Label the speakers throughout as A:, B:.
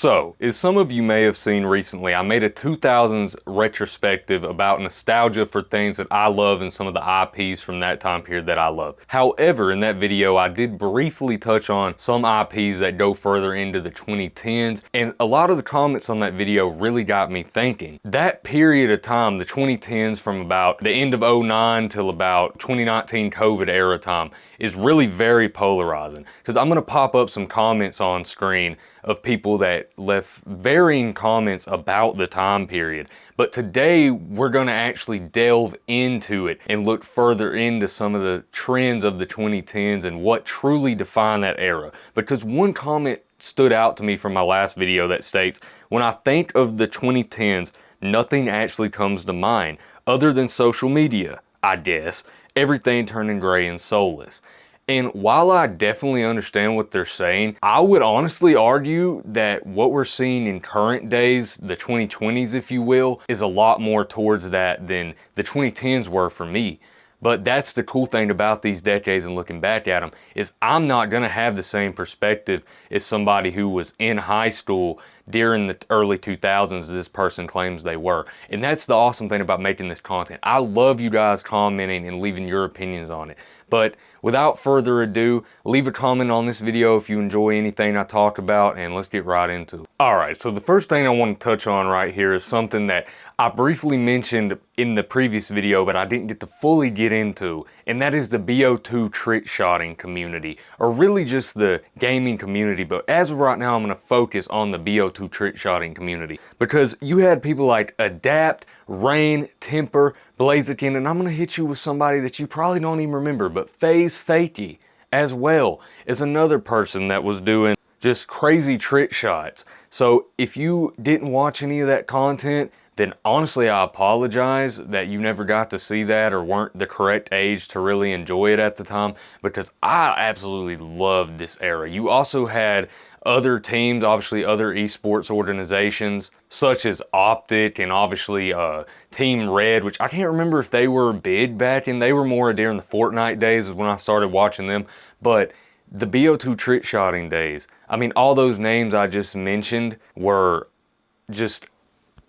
A: So, as some of you may have seen recently, I made a 2000s retrospective about nostalgia for things that I love and some of the IPs from that time period that I love. However, in that video, I did briefly touch on some IPs that go further into the 2010s, and a lot of the comments on that video really got me thinking. That period of time, the 2010s from about the end of 09 till about 2019 COVID era time, is really very polarizing, because I'm going to pop up some comments on screen of people that left varying comments about the time period. But today we're going to actually delve into it and look further into some of the trends of the 2010s and what truly defined that era. Because one comment stood out to me from my last video that states, when I think of the 2010s, nothing actually comes to mind other than social media, I guess, everything turning gray and soulless. And while I definitely understand what they're saying, I would honestly argue that what we're seeing in current days, the 2020s if you will, is a lot more towards that than the 2010s were for me. But that's the cool thing about these decades and looking back at them, is I'm not gonna have the same perspective as somebody who was in high school during the early 2000s as this person claims they were. And that's the awesome thing about making this content. I love you guys commenting and leaving your opinions on it. But without further ado, leave a comment on this video if you enjoy anything I talk about, and let's get right into it. Alright, so the first thing I want to touch on right here is something that I briefly mentioned in the previous video, but I didn't get to fully get into, and that is the BO2 trickshotting community, or really just the gaming community. But as of right now, I'm going to focus on the BO2 trickshotting community, because you had people like Adapt, Rain, Temper, Blaziken, and I'm going to hit you with somebody that you probably don't even remember, but FaZe Fakey as well is another person that was doing just crazy trick shots. So if you didn't watch any of that content, then honestly I apologize that you never got to see that or weren't the correct age to really enjoy it at the time, because I absolutely loved this era. You also had other teams, obviously other esports organizations such as Optic and obviously Team Red, which I can't remember if they were big back in, they were more during the Fortnite days is when I started watching them. But the BO2 trickshotting days, I mean, all those names I just mentioned were just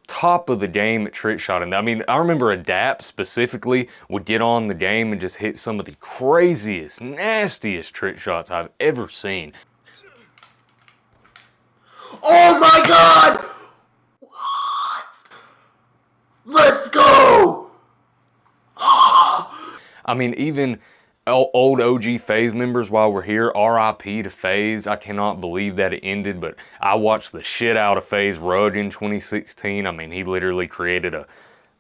A: top of the game at trickshotting. I mean, I remember Adapt specifically would get on the game and just hit some of the craziest, nastiest trick shots I've ever seen.
B: Oh my god! What? Let's go!
A: I mean, even old OG FaZe members, while we're here, RIP to FaZe. I cannot believe that it ended, but I watched the shit out of FaZe Rug in 2016. I mean, he literally created a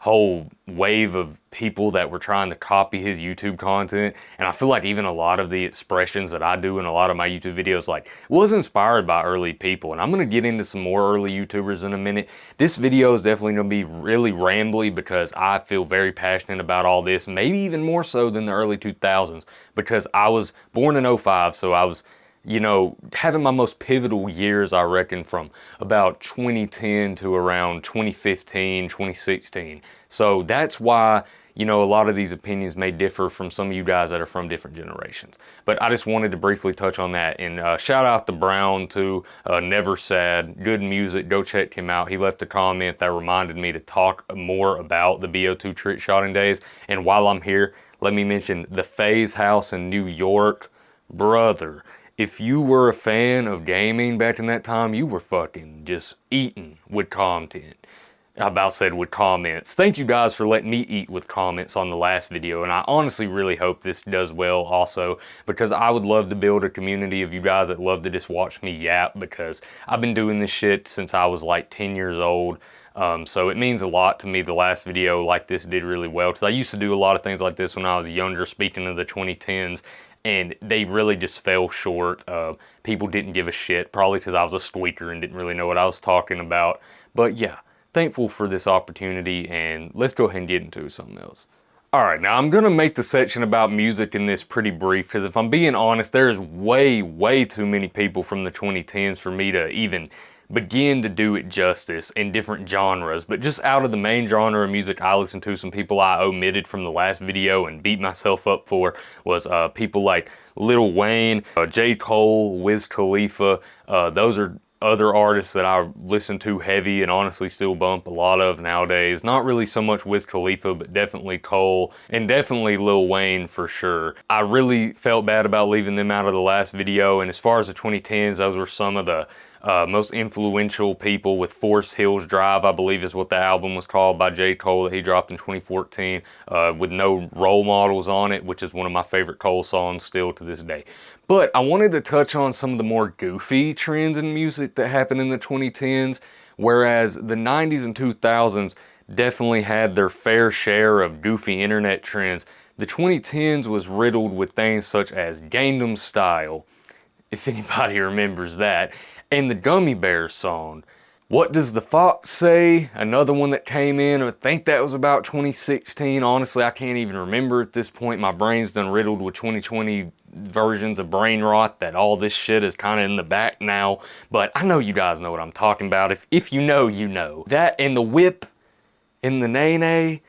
A: whole wave of people that were trying to copy his YouTube content, and I feel like even a lot of the expressions that I do in a lot of my YouTube videos like was inspired by early people. And I'm going to get into some more early YouTubers in a minute. This video is definitely going to be really rambly because I feel very passionate about all this, maybe even more so than the early 2000s, because I was born in 05, so I was, you know, having my most pivotal years, I reckon, from about 2010 to around 2015, 2016. So that's why, you know, a lot of these opinions may differ from some of you guys that are from different generations. But I just wanted to briefly touch on that. And shout out to Brown too, Never Sad, good music, go check him out. He left a comment that reminded me to talk more about the BO2 trickshotting days. And while I'm here, let me mention the FaZe house in New York, brother. If you were a fan of gaming back in that time, you were fucking just eating with content. I about said with comments. Thank you guys for letting me eat with comments on the last video, and I honestly really hope this does well also, because I would love to build a community of you guys that love to just watch me yap, because I've been doing this shit since I was like 10 years old. So it means a lot to me. The last video like this did really well, because I used to do a lot of things like this when I was younger, speaking of the 2010s. And they really just fell short. People didn't give a shit, probably because I was a squeaker and didn't really know what I was talking about. But yeah, thankful for this opportunity, and let's go ahead and get into something else. Alright, now I'm going to make the section about music in this pretty brief, because if I'm being honest, there's way too many people from the 2010s for me to even begin to do it justice in different genres. But just out of the main genre of music I listen to, some people I omitted from the last video and beat myself up for was people like Lil Wayne, J. Cole, Wiz Khalifa. Those are other artists that I listen to heavy and honestly still bump a lot of nowadays. Not really so much Wiz Khalifa, but definitely Cole and definitely Lil Wayne for sure. I really felt bad about leaving them out of the last video, and as far as the 2010s, those were some of the most influential people with Forest Hills Drive, I believe is what the album was called, by J. Cole, that he dropped in 2014, with no role models on it, which is one of my favorite Cole songs still to this day. But I wanted to touch on some of the more goofy trends in music that happened in the 2010s, whereas the 90s and 2000s definitely had their fair share of goofy internet trends. The 2010s was riddled with things such as Gangnam Style, if anybody remembers that, and the Gummy Bear song. What Does the Fox Say? Another one that came in, I think that was about 2016. Honestly, I can't even remember at this point. My brain's done riddled with 2020 versions of brain rot that all this shit is kind of in the back now. But I know you guys know what I'm talking about. If you know, you know. That and the whip and the nay-nay.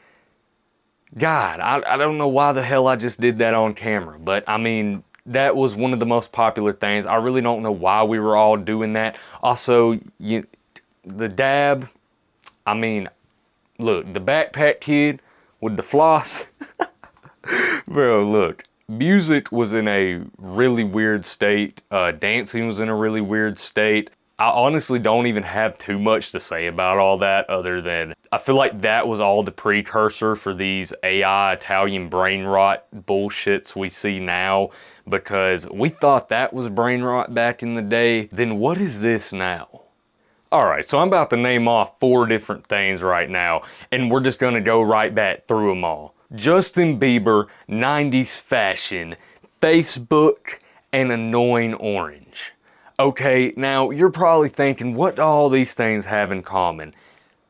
A: God, I don't know why the hell I just did that on camera. But I mean, that was one of the most popular things. I really don't know why we were all doing that. Also, the dab, I mean, look, the backpack kid with the floss. Bro, look, music was in a really weird state. Dancing was in a really weird state. I honestly don't even have too much to say about all that other than I feel like that was all the precursor for these AI Italian brain rot bullshits we see now, because we thought that was brain rot back in the day. Then what is this now? Alright, so I'm about to name off 4 different things right now, and we're just gonna go right back through them all. Justin Bieber, 90s fashion, Facebook, and annoying orange. Okay, now you're probably thinking, what do all these things have in common?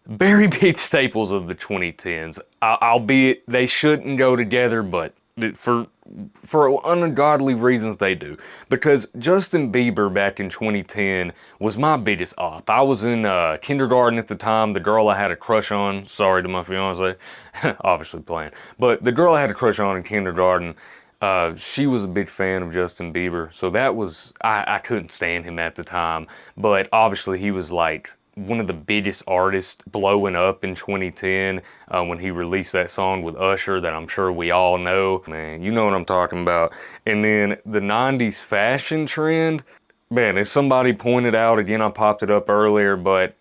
A: Very big staples of the 2010s, albeit they shouldn't go together, but for ungodly reasons they do. Because Justin Bieber back in 2010 was my biggest op. I was in kindergarten at the time. The girl I had a crush on, sorry to my fiance, obviously playing, but the girl I had a crush on in kindergarten, she was a big fan of Justin Bieber, so that was, I couldn't stand him at the time, but obviously he was like one of the biggest artists blowing up in 2010 when he released that song with Usher that I'm sure we all know. Man, you know what I'm talking about. And then the 90s fashion trend, man, as somebody pointed out, again, I popped it up earlier, but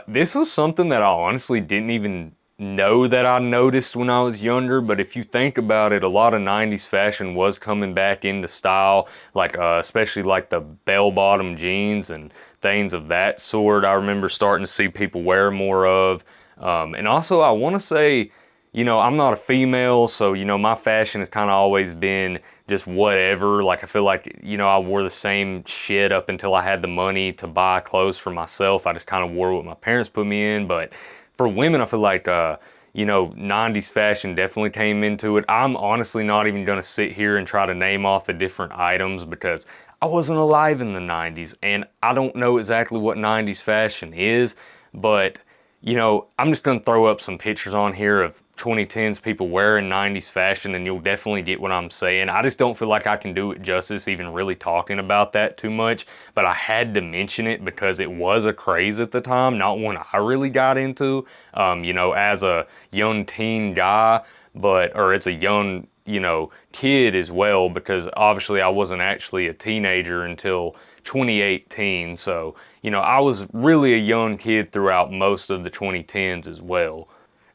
A: this was something that I honestly didn't even know that I noticed when I was younger. But if you think about it, a lot of 90s fashion was coming back into style, like especially like the bell-bottom jeans and things of that sort. I remember starting to see people wear more of. And also I want to say, you know, I'm not a female, so, you know, my fashion has kind of always been just whatever. Like, I feel like, you know, I wore the same shit up until I had the money to buy clothes for myself. I just kind of wore what my parents put me in. But for women, I feel like, you know, 90s fashion definitely came into it. I'm honestly not even going to sit here and try to name off the different items because I wasn't alive in the 90s and I don't know exactly what 90s fashion is, but, you know, I'm just going to throw up some pictures on here of 2010s people wearing 90s fashion and you'll definitely get what I'm saying. I just don't feel like I can do it justice even really talking about that too much, but I had to mention it because it was a craze at the time, not one I really got into, you know, as a young teen guy, or it's a young, you know, kid as well, because obviously I wasn't actually a teenager until 2018. So, you know, I was really a young kid throughout most of the 2010s as well.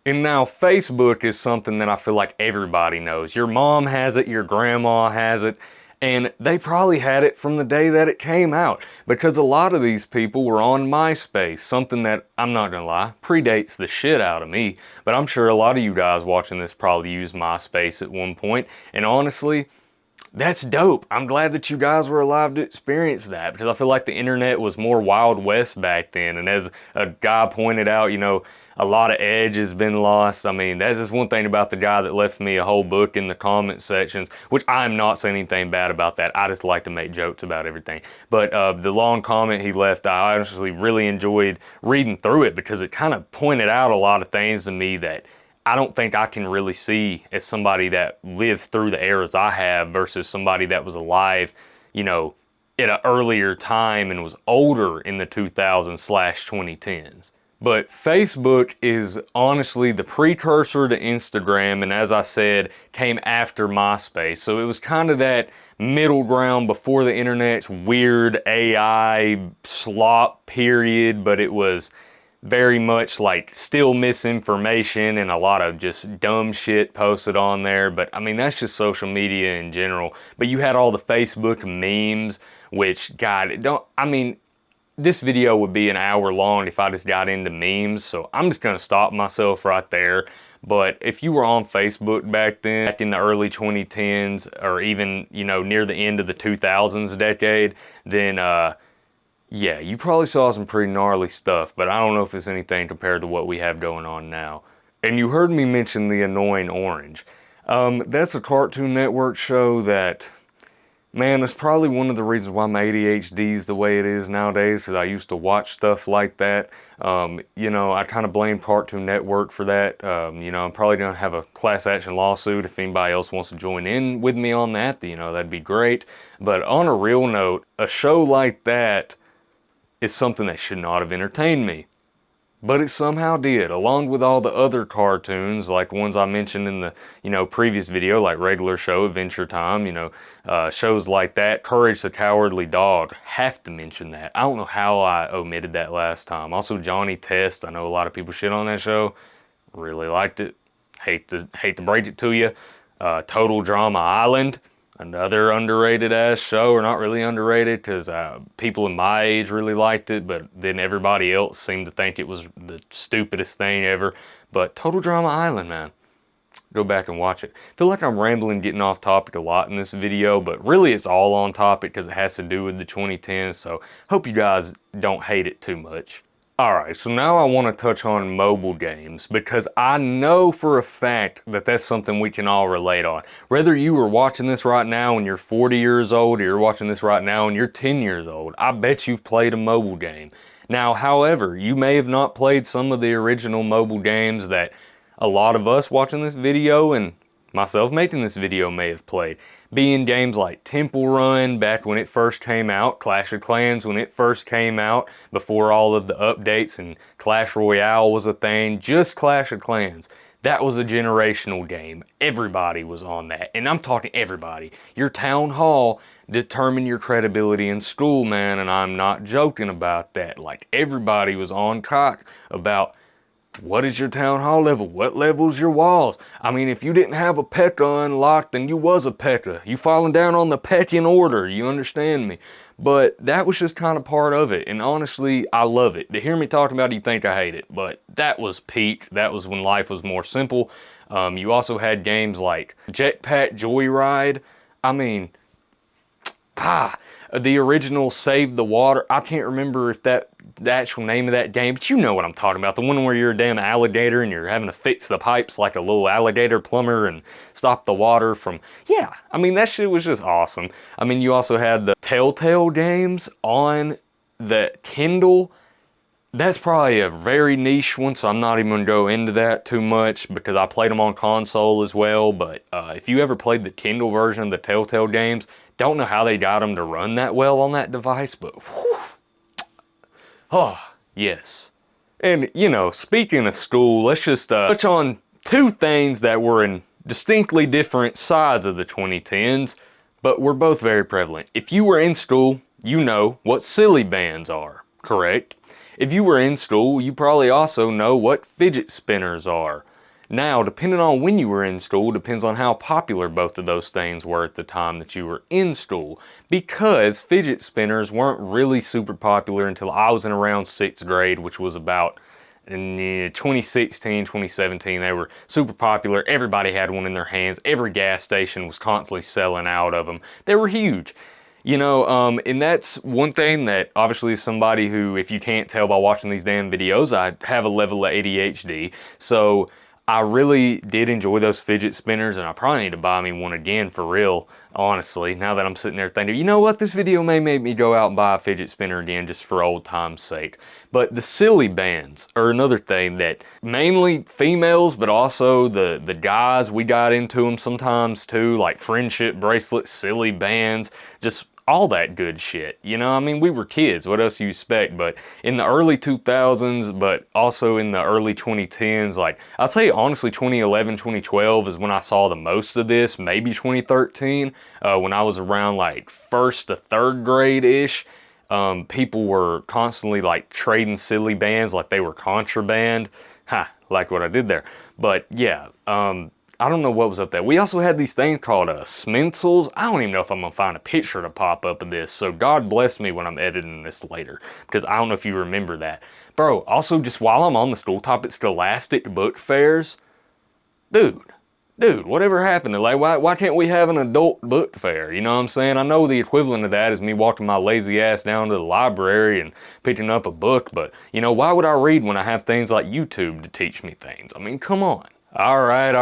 A: And now Facebook is something that I feel like everybody knows. Your mom has it, your grandma has it, and they probably had it from the day that it came out, because a lot of these people were on MySpace, something that, I'm not gonna lie, predates the shit out of me, but I'm sure a lot of you guys watching this probably used MySpace at one point, and honestly, that's dope. I'm glad that you guys were alive to experience that, because I feel like the internet was more Wild West back then, and as a guy pointed out, you know, a lot of edge has been lost. I mean, that's just one thing about the guy that left me a whole book in the comment sections, which I'm not saying anything bad about that. I just like to make jokes about everything. But the long comment he left, I honestly really enjoyed reading through it because it kind of pointed out a lot of things to me that I don't think I can really see as somebody that lived through the eras I have versus somebody that was alive, you know, at an earlier time and was older in the 2000s/2010s. But Facebook is honestly the precursor to Instagram, and as I said, came after MySpace. So it was kind of that middle ground before the internet's weird AI slop period, but it was very much like still misinformation and a lot of just dumb shit posted on there. But I mean, that's just social media in general. But you had all the Facebook memes, which, God, this video would be an hour long if I just got into memes, so I'm just gonna stop myself right there. But if you were on Facebook back then, back in the early 2010s, or even, you know, near the end of the 2000s decade, then yeah, you probably saw some pretty gnarly stuff, but I don't know if it's anything compared to what we have going on now. And you heard me mention the annoying orange. That's a Cartoon Network show that, man, that's probably one of the reasons why my ADHD is the way it is nowadays, because I used to watch stuff like that. You know, I kind of blame Cartoon Network for that. You know, I'm probably going to have a class action lawsuit if anybody else wants to join in with me on that. You know, that'd be great. But on a real note, a show like that is something that should not have entertained me. But it somehow did, along with all the other cartoons, like ones I mentioned in the, you know, previous video, like Regular Show, Adventure Time, you know, shows like that, Courage the Cowardly Dog, have to mention that. I don't know how I omitted that last time. Also, Johnny Test, I know a lot of people shit on that show, really liked it, hate to break it to you. Total Drama Island, another underrated ass show, or not really underrated, because people in my age really liked it, but then everybody else seemed to think it was the stupidest thing ever. But Total Drama Island, man, go back and watch it. I feel like I'm rambling, getting off topic a lot in this video, but really it's all on topic because it has to do with the 2010s, so hope you guys don't hate it too much. Alright, so now I want to touch on mobile games, because I know for a fact that that's something we can all relate on. Whether you are watching this right now and you're 40 years old, or you're watching this right now and you're 10 years old, I bet you've played a mobile game. Now, however, you may have not played some of the original mobile games that a lot of us watching this video and myself making this video may have played. Being games like Temple Run back when it first came out, Clash of Clans when it first came out, before all of the updates and Clash Royale was a thing, just Clash of Clans. That was a generational game. Everybody was on that, and I'm talking everybody. Your town hall determined your credibility in school, man, and I'm not joking about that. Like, everybody was on cock about, what is your town hall level? What level's your walls? I mean, if you didn't have a P.E.K.K.A. unlocked, then you was a P.E.K.K.A. You falling down on the pecking order, you understand me? But that was just kind of part of it, and honestly, I love it. To hear me talking about it, you think I hate it, but that was peak. That was when life was more simple. You also had games like Jetpack Joyride. I mean, the original Save the Water. I can't remember if the actual name of that game, but you know what I'm talking about. The one where you're a damn alligator and you're having to fix the pipes like a little alligator plumber and stop the water from, yeah. I mean, that shit was just awesome. I mean, you also had the Telltale games on the Kindle. That's probably a very niche one, so I'm not even going to go into that too much because I played them on console as well. But if you ever played the Kindle version of the Telltale games, don't know how they got them to run that well on that device, but whew. Oh, yes. And, you know, speaking of school, let's just touch on two things that were in distinctly different sides of the 2010s, but were both very prevalent. If you were in school, you know what silly bands are, correct? If you were in school, you probably also know what fidget spinners are. Now, depending on when you were in school, depends on how popular both of those things were at the time that you were in school. Because fidget spinners weren't really super popular until I was in around 6th grade, which was about in 2016, 2017. They were super popular. Everybody had one in their hands. Every gas station was constantly selling out of them. They were huge. You know, and that's one thing that obviously is somebody who, if you can't tell by watching these damn videos, I have a level of ADHD. So I really did enjoy those fidget spinners, and I probably need to buy me one again for real, honestly, now that I'm sitting there thinking, you know what, this video may make me go out and buy a fidget spinner again just for old time's sake. But the silly bands are another thing that mainly females, but also the guys, we got into them sometimes too, like friendship bracelets, silly bands, just all that good shit. You know, I mean, we were kids. What else do you expect? But in the early 2000s, but also in the early 2010s, like I'd say honestly 2011, 2012 is when I saw the most of this, maybe 2013, when I was around like first to third grade-ish. People were constantly like trading silly bands like they were contraband. Ha, like what I did there. But yeah, I don't know what was up there. We also had these things called Smintles. I don't even know if I'm gonna find a picture to pop up of this. So God bless me when I'm editing this later, because I don't know if you remember that. Bro, also just while I'm on the school topic, Scholastic book fairs. Dude, whatever happened? Like, why can't we have an adult book fair? You know what I'm saying? I know the equivalent of that is me walking my lazy ass down to the library and picking up a book, but, you know, why would I read when I have things like YouTube to teach me things? I mean, come on. All right.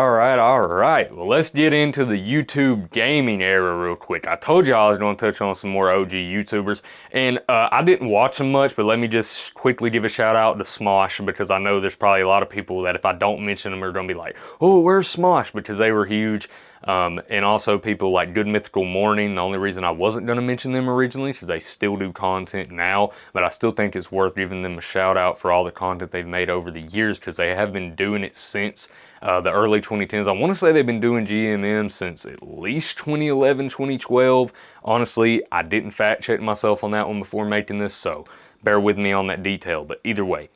A: Well, let's get into the YouTube gaming era real quick. I told you I was going to touch on some more OG YouTubers, and I didn't watch them much, but let me just quickly give a shout out to Smosh, because I know there's probably a lot of people that if I don't mention them are going to be like, oh, where's Smosh? Because they were huge. And also people like Good Mythical Morning. The only reason I wasn't going to mention them originally is they still do content now, but I still think it's worth giving them a shout out for all the content they've made over the years, because they have been doing it since the early 2010s. I want to say they've been doing GMM since at least 2011, 2012. Honestly, I didn't fact check myself on that one before making this, so bear with me on that detail. But either way,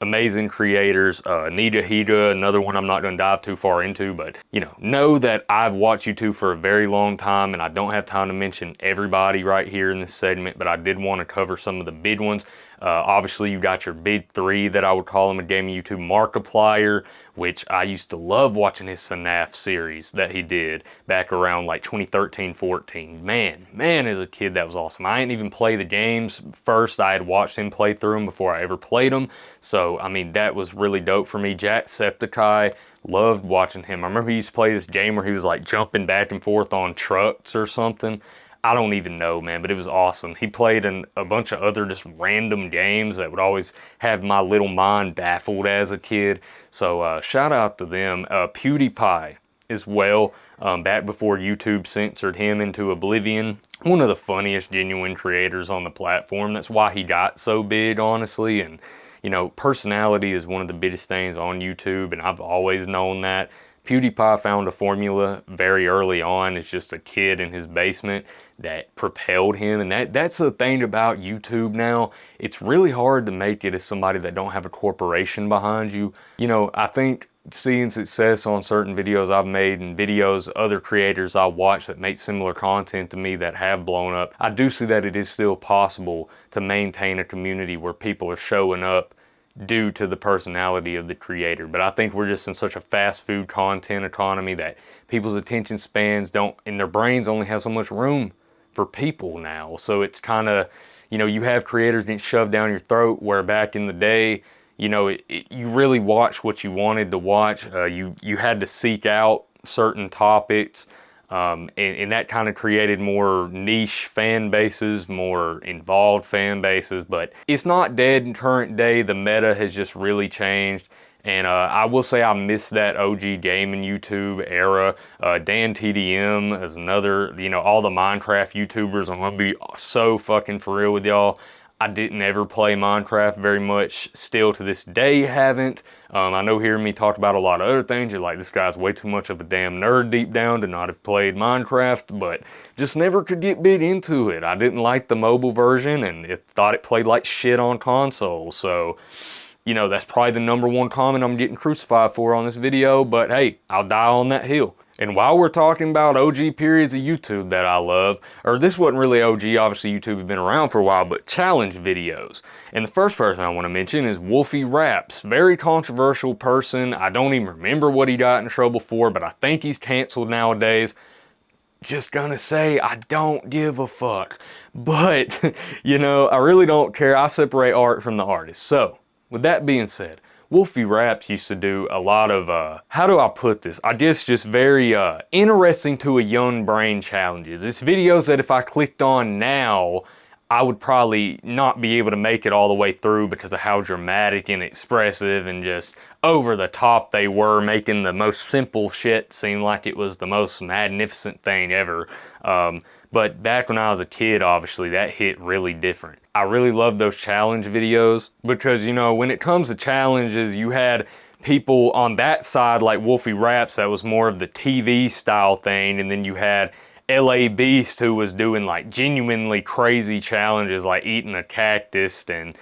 A: amazing creators. Nita Hida, another one I'm not going to dive too far into, but you know that I've watched YouTube for a very long time, and I don't have time to mention everybody right here in this segment, but I did want to cover some of the big ones. Obviously, you got your big three that I would call them in gaming YouTube. Markiplier, which I used to love watching his FNAF series that he did back around like 2013, 14. Man, as a kid, that was awesome. I didn't even play the games first. I had watched him play through them before I ever played them. So, I mean, that was really dope for me. Jacksepticeye, loved watching him. I remember he used to play this game where he was like jumping back and forth on trucks or something. I don't even know, man, but it was awesome. He played in a bunch of other just random games that would always have my little mind baffled as a kid. So shout out to them. PewDiePie as well, back before YouTube censored him into oblivion. One of the funniest genuine creators on the platform. That's why he got so big, honestly. And you know, personality is one of the biggest things on YouTube, and I've always known that. PewDiePie found a formula very early on as just a kid in his basement that propelled him, and that's the thing about YouTube now. It's really hard to make it as somebody that don't have a corporation behind you. You know, I think seeing success on certain videos I've made and videos other creators I watch that make similar content to me that have blown up, I do see that it is still possible to maintain a community where people are showing up due to the personality of the creator. But I think we're just in such a fast food content economy that people's attention spans don't, and their brains only have so much room for people now. So it's kind of, you know, you have creators getting shoved down your throat, where back in the day, you know, you really watched what you wanted to watch. You had to seek out certain topics. And that kind of created more niche fan bases, more involved fan bases, but it's not dead in current day. The meta has just really changed. And I will say I miss that OG gaming YouTube era. Dan TDM is another, you know, all the Minecraft YouTubers. I'm gonna be so fucking for real with y'all. I didn't ever play Minecraft very much. Still to this day haven't. I know hearing me talk about a lot of other things, you're like, this guy's way too much of a damn nerd deep down to not have played Minecraft, but just never could get big into it. I didn't like the mobile version and thought it played like shit on console. So, you know, that's probably the #1 comment I'm getting crucified for on this video, but hey, I'll die on that hill. And while we're talking about OG periods of YouTube that I love, or this wasn't really OG, obviously YouTube had been around for a while, but challenge videos. And the first person I want to mention is Wolfie Raps. Very controversial person. I don't even remember what he got in trouble for, but I think he's canceled nowadays. Just gonna say, I don't give a fuck. But, you know, I really don't care. I separate art from the artist. So, with that being said, Wolfie Raps used to do a lot of, how do I put this? I guess just very interesting to a young brain challenges. It's videos that if I clicked on now, I would probably not be able to make it all the way through because of how dramatic and expressive and just over the top they were, making the most simple shit seem like it was the most magnificent thing ever. But back when I was a kid, obviously, that hit really different. I really loved those challenge videos because, you know, when it comes to challenges, you had people on that side like Wolfie Raps that was more of the TV style thing, and then you had LA Beast who was doing like genuinely crazy challenges like eating a cactus and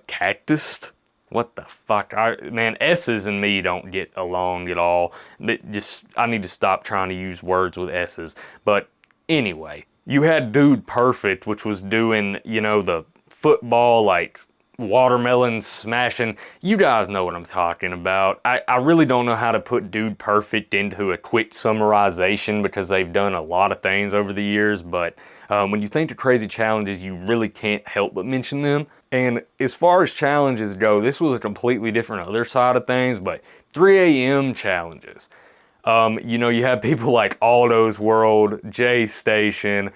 A: cactus? What the fuck? Man, S's and me don't get along at all. I need to stop trying to use words with S's. But anyway, you had Dude Perfect, which was doing, you know, the football, like, watermelon smashing. You guys know what I'm talking about. I really don't know how to put Dude Perfect into a quick summarization because they've done a lot of things over the years, but when you think of crazy challenges, you really can't help but mention them. And as far as challenges go, this was a completely different other side of things, but 3 a.m. challenges. You know, you have people like Aldo's World, J Station,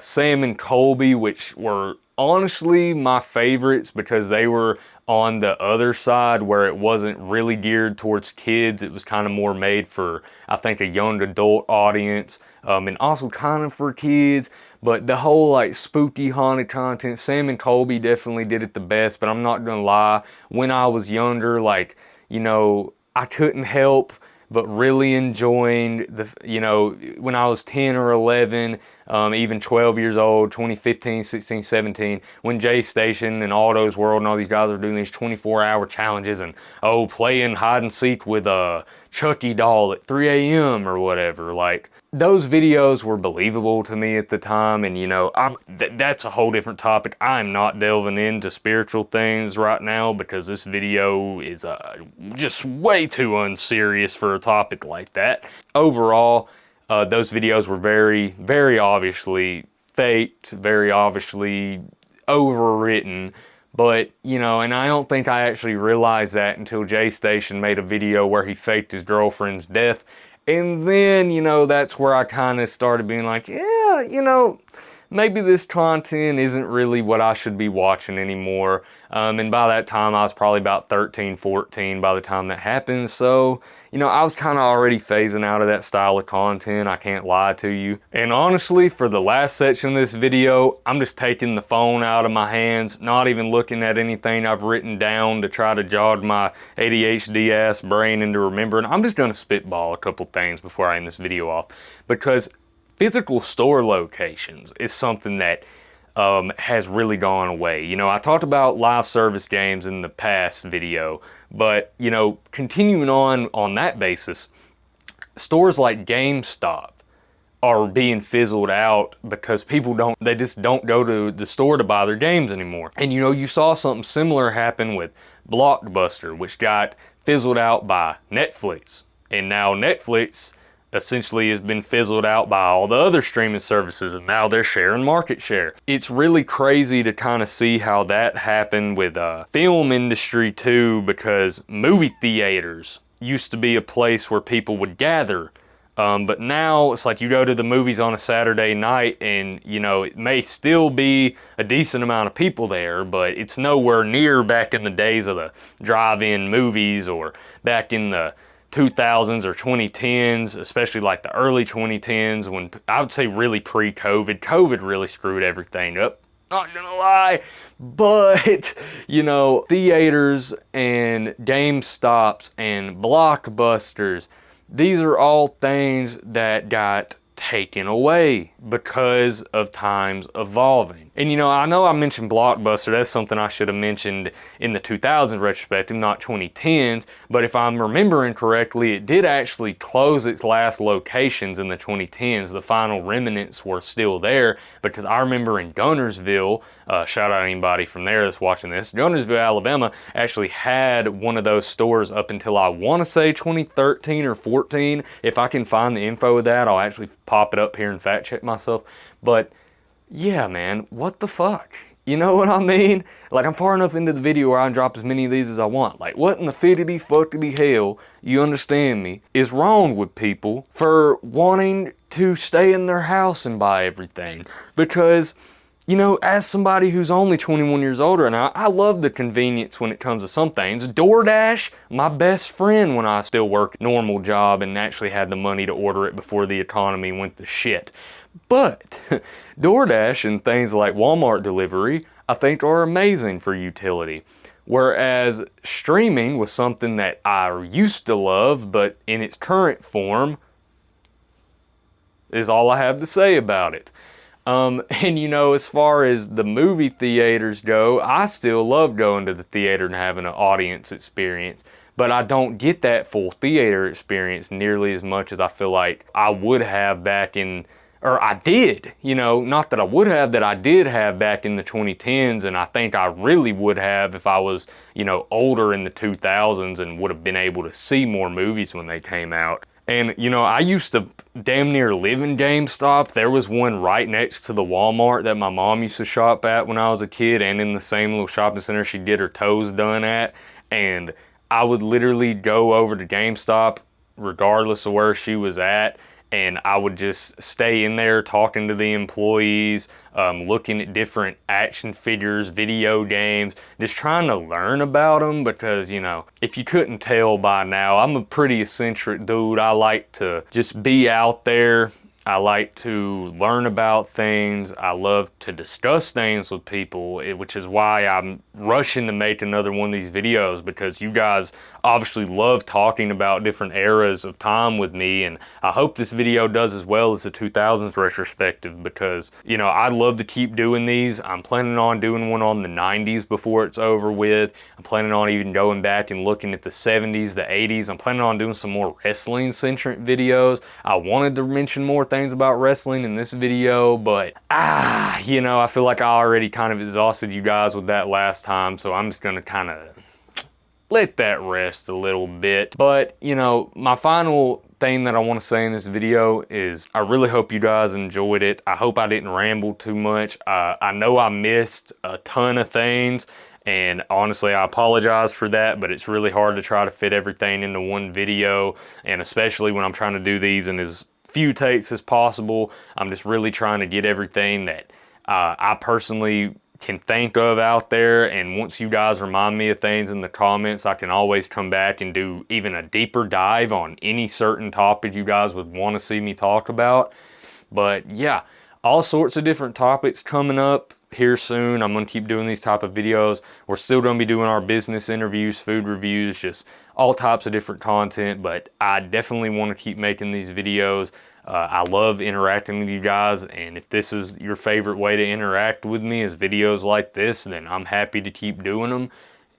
A: Sam and Colby, which were honestly my favorites because they were on the other side where it wasn't really geared towards kids. It was kind of more made for, I think, a young adult audience, and also kind of for kids. But the whole like spooky haunted content, Sam and Colby definitely did it the best, but I'm not gonna lie, when I was younger, like, you know, I couldn't help but really enjoying you know, when I was 10 or 11, even 12 years old, 2015, 16, 17, when J Station and Aldo's World and all these guys were doing these 24-hour challenges and, oh, playing hide and seek with a Chucky doll at 3 a.m. or whatever, like, those videos were believable to me at the time, and you know, that's a whole different topic. I'm not delving into spiritual things right now because this video is just way too unserious for a topic like that. Overall, those videos were very, very obviously faked, very obviously overwritten, but, you know, and I don't think I actually realized that until J Station made a video where he faked his girlfriend's death. And then, you know, that's where I kind of started being like, yeah, you know, maybe this content isn't really what I should be watching anymore. And by that time, I was probably about 13, 14 by the time that happened. So, you know, I was kind of already phasing out of that style of content, I can't lie to you. And honestly, for the last section of this video, I'm just taking the phone out of my hands, not even looking at anything I've written down to try to jog my ADHD ass brain into remembering. I'm just gonna spitball a couple things before I end this video off, because physical store locations is something that has really gone away. You know, I talked about live service games in the past video, but, you know, continuing on that basis, stores like GameStop are being fizzled out because people just don't go to the store to buy their games anymore. And, you know, you saw something similar happen with Blockbuster, which got fizzled out by Netflix. And now Netflix essentially has been fizzled out by all the other streaming services, and now they're sharing market share. It's really crazy to kind of see how that happened with film industry too, because movie theaters used to be a place where people would gather. But now it's like you go to the movies on a Saturday night and, you know, it may still be a decent amount of people there, but it's nowhere near back in the days of the drive-in movies or back in the 2000s or 2010s, especially like the early 2010s, when I would say really pre-COVID. COVID really screwed everything up, not gonna lie. But, you know, theaters and GameStops and Blockbusters, these are all things that got taken away because of times evolving. And, you know I mentioned Blockbuster. That's something I should have mentioned in the 2000s retrospective, not 2010s. But if I'm remembering correctly, it did actually close its last locations in the 2010s. The final remnants were still there, because I remember in Gunnersville, shout out anybody from there that's watching this, Gunnersville, Alabama actually had one of those stores up until I want to say 2013 or 14. If I can find the info of that, I'll actually pop it up here and fact check myself. But yeah, man, what the fuck? You know what I mean? Like, I'm far enough into the video where I can drop as many of these as I want. Like, what in the fiddity fuckity hell, you understand me, is wrong with people for wanting to stay in their house and buy everything? Because, you know, as somebody who's only 21 years older now, I love the convenience when it comes to some things. DoorDash, my best friend when I still worked a normal job and actually had the money to order it before the economy went to shit. But DoorDash and things like Walmart delivery, I think are amazing for utility. Whereas streaming was something that I used to love, but in its current form is all I have to say about it. And you know, as far as the movie theaters go, I still love going to the theater and having an audience experience, but I don't get that full theater experience nearly as much as I feel like I would have back in, or I did, you know, not that I would have, that I did have back in the 2010s, and I think I really would have if I was, you know, older in the 2000s and would have been able to see more movies when they came out. And, you know, I used to damn near live in GameStop. There was one right next to the Walmart that my mom used to shop at when I was a kid, and in the same little shopping center she did her toes done at. And I would literally go over to GameStop regardless of where she was at, and I would just stay in there talking to the employees, looking at different action figures, video games, just trying to learn about them because, you know, if you couldn't tell by now, I'm a pretty eccentric dude. I like to just be out there. I like to learn about things. I love to discuss things with people, which is why I'm rushing to make another one of these videos, because you guys obviously love talking about different eras of time with me, and I hope this video does as well as the 2000s retrospective, because, you know, I'd love to keep doing these. I'm planning on doing one on the 90s before it's over with. I'm planning on even going back and looking at the 70s, the 80s. I'm planning on doing some more wrestling-centric videos. I wanted to mention more things about wrestling in this video, but you know, I feel like I already kind of exhausted you guys with that last time, so I'm just gonna kind of let that rest a little bit. But, you know, my final thing that I want to say in this video is I really hope you guys enjoyed it. I hope I didn't ramble too much. I know I missed a ton of things, and honestly, I apologize for that, but it's really hard to try to fit everything into one video, and especially when I'm trying to do these in as few takes as possible. I'm just really trying to get everything that I personally can think of out there, and once you guys remind me of things in the comments, I can always come back and do even a deeper dive on any certain topic you guys would want to see me talk about. But yeah, all sorts of different topics coming up here soon. I'm going to keep doing these type of videos. We're still going to be doing our business interviews, food reviews, just all types of different content, but I definitely want to keep making these videos. I love interacting with you guys, and if this is your favorite way to interact with me is videos like this, then I'm happy to keep doing them.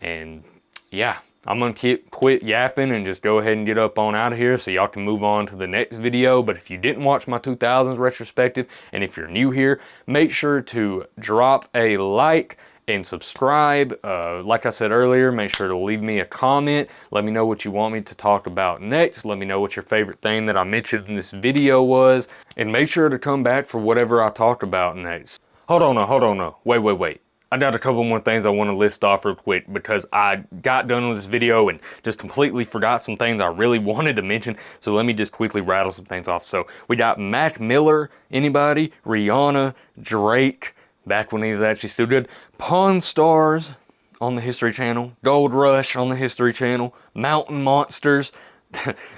A: And yeah, I'm gonna quit yapping and just go ahead and get up on out of here so y'all can move on to the next video. But if you didn't watch my 2000s retrospective, and if you're new here, make sure to drop a like and subscribe. Like I said earlier, make sure to leave me a comment. Let me know what you want me to talk about next. Let me know what your favorite thing that I mentioned in this video was, and make sure to come back for whatever I talk about next. Hold on no. Wait. I got a couple more things I want to list off real quick, because I got done with this video and just completely forgot some things I really wanted to mention. So let me just quickly rattle some things off. So we got Mac Miller, anybody? Rihanna, Drake, back when he was actually still good. Pawn Stars on the History Channel. Gold Rush on the History Channel. Mountain Monsters.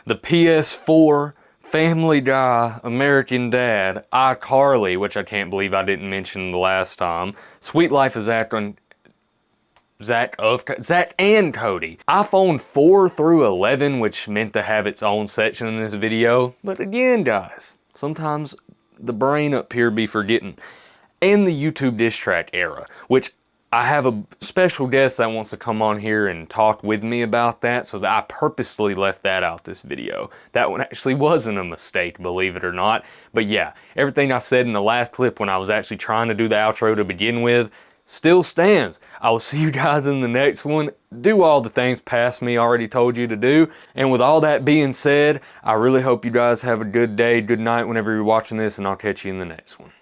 A: The PS4. Family Guy. American Dad. iCarly, which I can't believe I didn't mention the last time. Sweet Life of Zach and Cody. iPhone 4 through 11, which meant to have its own section in this video. But again, guys, sometimes the brain up here be forgetting. And the YouTube diss track era, which I have a special guest that wants to come on here and talk with me about that, so that I purposely left that out this video. That one actually wasn't a mistake, believe it or not. But yeah, everything I said in the last clip when I was actually trying to do the outro to begin with still stands. I will see you guys in the next one. Do all the things past me already told you to do. And with all that being said, I really hope you guys have a good day, good night whenever you're watching this, and I'll catch you in the next one.